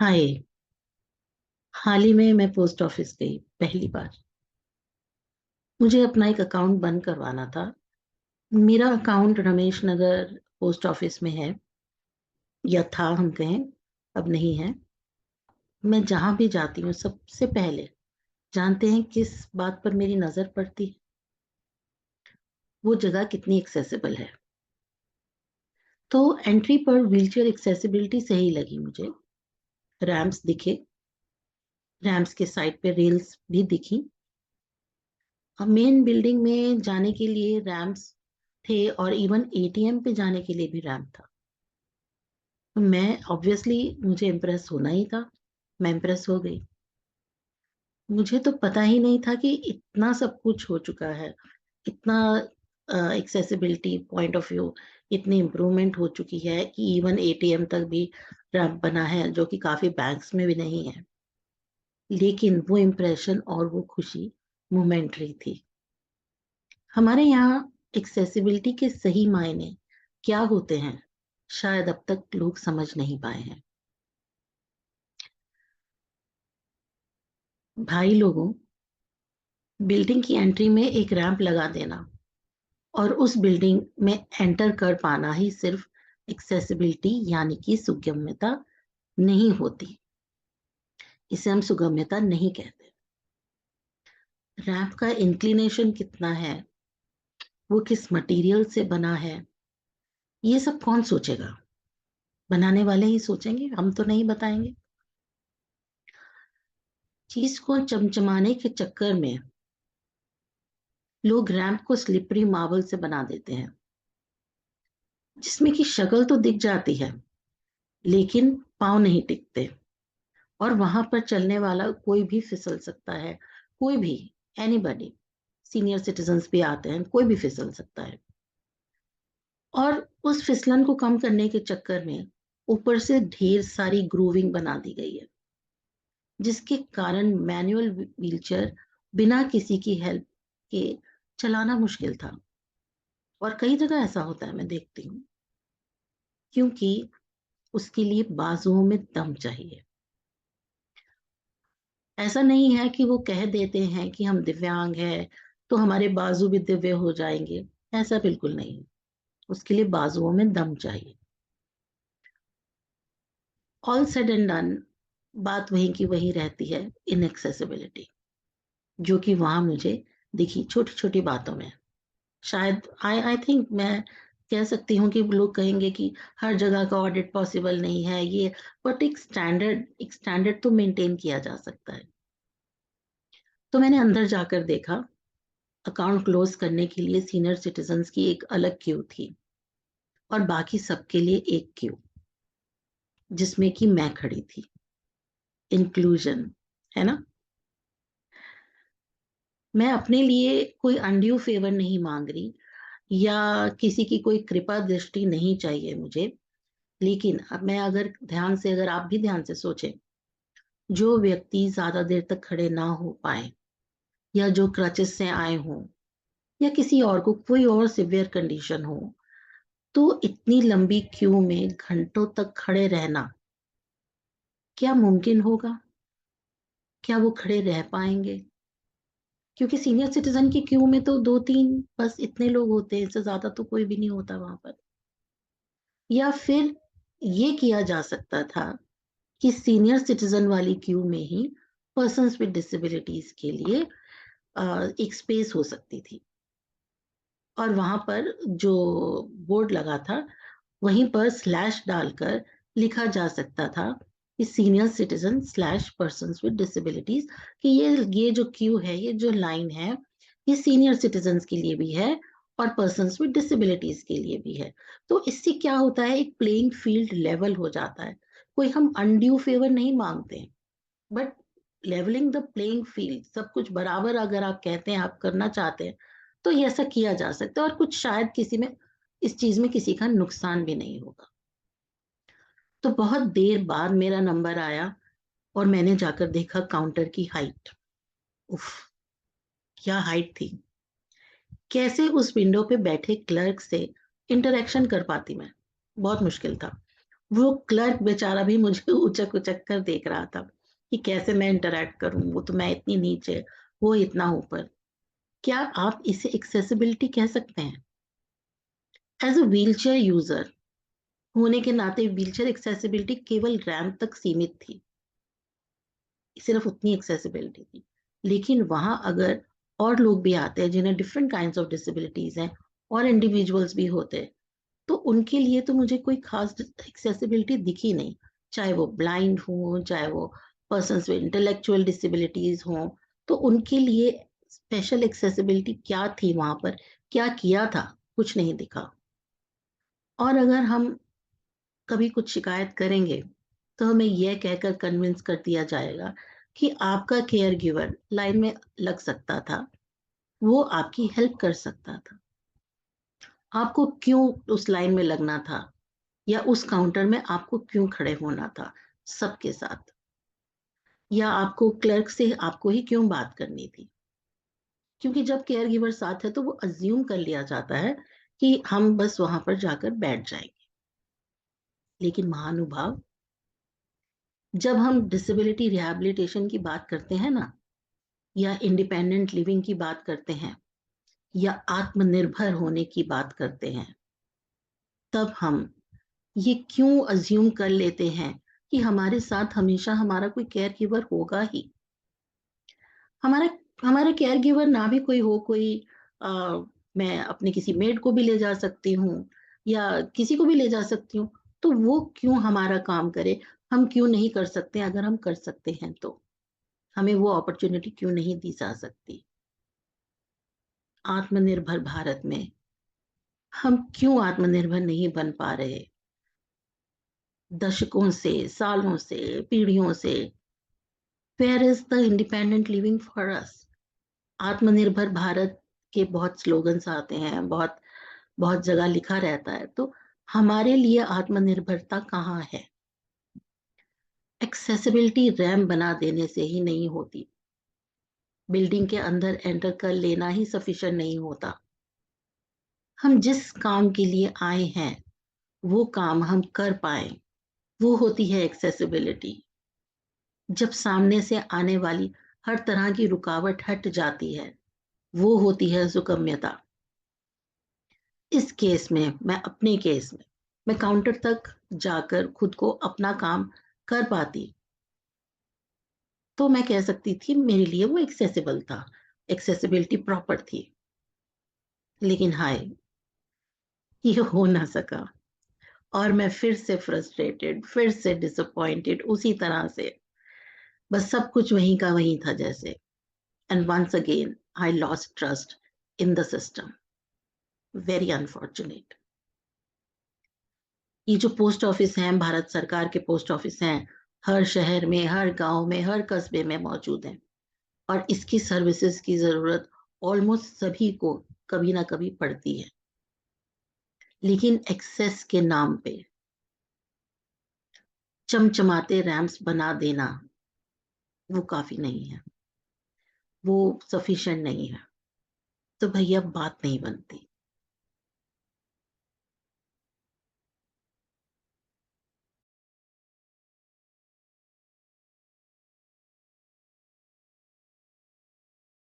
हाय। हाल ही में मैं post office गई पहली बार। मुझे अपना एक अकाउंट बंद करवाना था। मेरा account Ramesh Nagar post office में है, या था, हम कहें, अब नहीं है। मैं जहां भी जाती हूँ सबसे पहले जानते हैं किस बात पर मेरी नजर पड़ती है? वो जगह कितनी एक्सेसिबल है। तो एंट्री पर व्हीलचेयर एक्सेसिबिलिटी सही लगी मुझे। रैंप्स दिखे, रैंप्स के साइड पे रेल्स भी दिखी। अब मेन बिल्डिंग में जाने के लिए रैंप्स थे, और इवन एटीएम पे जाने के लिए भी रैंप था। तो मैं ऑब्वियसली, मुझे इम्प्रेस होना ही था। मैं इम्प्रेस हो गई। मुझे तो पता ही नहीं था कि इतना सब कुछ हो चुका है। इतना एक्सेसिबिलिटी पॉइंट ऑफ व्यू, इतनी इम्प्रूवमेंट हो चुकी है कि इवन एटीएम तक भी रैंप बना है, जो कि काफी बैंक्स में भी नहीं है। लेकिन वो इम्प्रेशन और वो खुशी मोमेंटरी थी। हमारे यहाँ एक्सेसिबिलिटी के सही मायने क्या होते हैं, शायद अब तक लोग समझ नहीं पाए हैं। भाई लोगों, बिल्डिंग की एंट्री में एक रैंप लगा देना और उस बिल्डिंग में एंटर कर पाना ही सिर्फ एक्सेसिबिलिटी यानी कि सुगम्यता नहीं होती। इसे हम सुगम्यता नहीं कहते। रैंप का इंक्लिनेशन कितना है, वो किस मटेरियल से बना है, ये सब कौन सोचेगा? बनाने वाले ही सोचेंगे, हम तो नहीं बताएंगे। चीज को चमचमाने के चक्कर में लोग रैंप को स्लिपरी मार्बल से बना देते हैं, जिसमें की शक्ल तो दिख जाती है लेकिन पाँव नहीं टिकते। और वहां पर चलने वाला कोई भी फिसल सकता है। कोई भी, एनीबॉडी, सीनियर सिटीजन्स भी आते हैं, कोई भी फिसल सकता है। और उस फिसलन को कम करने के चक्कर में ऊपर से ढेर सारी ग्रूविंग बना दी गई है, जिसके कारण मैनुअल व्हीलचेयर बिना किसी की हेल्प के चलाना मुश्किल था। और कई जगह ऐसा होता है, मैं देखती हूँ, क्योंकि उसके लिए बाजुओं में दम चाहिए। ऐसा नहीं है कि वो कह देते हैं कि हम दिव्यांग हैं तो हमारे बाजू भी दिव्य हो जाएंगे। ऐसा बिल्कुल नहीं है। उसके लिए बाजुओं में दम चाहिए। ऑल सेड एंड डन, बात वहीं की वहीं रहती है, इनएक्सेसिबिलिटी, जो कि वहां मुझे दिखी छोटी छोटी बातों में। शायद आई थिंक मैं कह सकती हूँ कि लोग कहेंगे कि हर जगह का ऑडिट पॉसिबल नहीं है ये, बट एक स्टैंडर्ड तो मेंटेन किया जा सकता है। तो मैंने अंदर जाकर देखा। अकाउंट क्लोज करने के लिए सीनियर सिटीजन्स की एक अलग क्यू थी, और बाकी सबके लिए एक क्यू, जिसमें कि मैं खड़ी थी। इंक्लूजन, है ना? मैं अपने लिए कोई अनड्यू फेवर नहीं मांग रही, या किसी की कोई कृपा दृष्टि नहीं चाहिए मुझे। लेकिन अब मैं, अगर आप भी ध्यान से सोचें, जो व्यक्ति ज्यादा देर तक खड़े ना हो पाए, या जो क्रचेस से आए हों, या किसी और को कोई और सिवियर कंडीशन हो, तो इतनी लंबी क्यू में घंटों तक खड़े रहना क्या मुमकिन होगा? क्या वो खड़े रह पाएंगे? क्योंकि सीनियर सिटीजन की क्यू में तो दो तीन बस इतने लोग होते हैं, इससे ज्यादा तो कोई भी नहीं होता वहां पर। या फिर ये किया जा सकता था कि सीनियर सिटीजन वाली क्यू में ही पर्सन्स विद डिसेबिलिटीज के लिए एक स्पेस हो सकती थी। और वहां पर जो बोर्ड लगा था, वहीं पर स्लैश डालकर लिखा जा सकता था कि senior citizen slash person with disabilities, कि ये जो क्यू है, ये जो लाइन है, ये सीनियर सिटीजन्स के लिए भी है और पर्सन विद डिसेबिलिटीज के लिए भी है। तो इससे क्या होता है, एक प्लेइंग फील्ड लेवल हो जाता है। कोई हम अनड्यू फेवर नहीं मांगते, but levelling the playing field, सब कुछ बराबर अगर आप कहते हैं, आप करना चाहते हैं, तो ये ऐसा किया जा सकता है। और कुछ शायद किसी में, इस चीज में किसी का नुकसान भी नहीं होगा। तो बहुत देर बाद मेरा नंबर आया, और मैंने जाकर देखा काउंटर की हाइट। उफ, क्या हाइट थी! कैसे उस विंडो पे बैठे क्लर्क से इंटरेक्शन कर पाती मैं? बहुत मुश्किल था। वो क्लर्क बेचारा भी मुझे उचक-उचक कर देख रहा था कि कैसे मैं इंटरैक्ट करूँ, वो तो मैं इतनी नीचे, वो इतना ऊपर। क्या आप इसे एक्सेसिबिलिटी कह सकते हैं? एज़ अ व्हीलचेयर यूज़र होने के नाते व्हीलचेयर एक्सेसिबिलिटी केवल रैंप तक सीमित थी, सिर्फ़ उतनी एक्सेसिबिलिटी थी। लेकिन वहाँ अगर और लोग भी आते हैं जिन्हें डिफरेंट काइंड्स ऑफ डिसेबिलिटीज़ हैं और इंडिविजुअल्स भी होते हैं, तो उनके लिए तो मुझे कोई ख़ास एक्सेसिबिलिटी दिखी नहीं। चाहे वो ब्लाइंड हों, चाहे वो पर्सन्स विद इंटेलेक्चुअल डिसेबिलिटीज़ हों, तो उनके लिए स्पेशल एक्सेसिबिलिटी क्या थी वहाँ पर? क्या किया था? कुछ नहीं दिखा। और अगर हम कभी कुछ शिकायत करेंगे, तो हमें यह कहकर कन्विंस कर दिया जाएगा कि आपका केयर गिवर लाइन में लग सकता था, वो आपकी हेल्प कर सकता था। आपको क्यों उस लाइन में लगना था या उस काउंटर में आपको क्यों खड़े होना था सबके साथ? या आपको क्लर्क से आपको ही क्यों बात करनी थी? क्योंकि जब केयर गिवर साथ है तो वो अज़्यूम कर लिया जाता है कि हम बस वहाँ पर जाकर बैठ जाएँगे। लेकिन महानुभाव, जब हम डिसेबिलिटी रिहैबिलिटेशन की बात करते हैं ना, या इंडिपेंडेंट लिविंग की बात करते हैं, या आत्मनिर्भर होने की बात करते हैं, तब हम ये क्यों अज़्यूम कर लेते हैं कि हमारे साथ हमेशा हमारा कोई केयर गिवर होगा ही। हमारा हमारा केयर गिवर ना भी कोई हो, कोई अ, मैं अपने किसी मेड को भी ले जा सकती हूँ या किसी को भी ले जा सकती हूँ, तो वो क्यों हमारा काम करे? हम क्यों नहीं कर सकते? अगर हम कर सकते हैं तो? हमें वो अपॉर्च्युनिटी क्यों नहीं दी जा सकती? आत्मनिर्भर भारत में हम क्यों आत्मनिर्भर नहीं बन पा रहे? दशकों से, सालों से, पीढ़ियों से, where is the independent living for us? आत्मनिर्भर भारत के बहुत स्लोगन्स आते हैं, बहुत बहुत जगह लिखा रहता है, तो हमारे लिए आत्मनिर्भरता कहाँ है? एक्सेसिबिलिटी रैंप बना देने से ही नहीं होती। बिल्डिंग के अंदर एंटर कर लेना ही सफिशिएंट नहीं होता। हम जिस काम के लिए आए हैं, वो काम हम कर पाएँ, वो होती है एक्सेसिबिलिटी। जब सामने से आने वाली हर तरह की रुकावट हट जाती है, वो होती है सुगम्यता। इस केस में, मैं अपने केस में, मैं काउंटर तक जाकर खुद को अपना काम कर पाती, तो मैं कह सकती थी मेरे लिए वो एक्सेसिबल था, एक्सेसिबिलिटी प्रॉपर थी। लेकिन हाय! ये हो ना सका और मैं फिर से फ्रस्ट्रेटेड, फिर से डिसअपॉइंटेड उसी तरह से, बस सब कुछ वहीं का वहीं था जैसे। And once again I lost trust in the system. Very unfortunate. ये जो पोस्ट ऑफिस हैं, भारत सरकार के पोस्ट ऑफिस हैं, हर शहर में, हर गाँव में, हर कस्बे में मौजूद हैं और इसकी सर्विसेज़ की ज़रूरत ऑलमोस्ट सभी को कभी ना कभी पड़ती है। लेकिन एक्सेस के नाम पे चमचमाते रैंप्स बना देना, वो काफ़ी नहीं है, वो सफिशिएंट नहीं है। तो भैया बात नहीं बनती।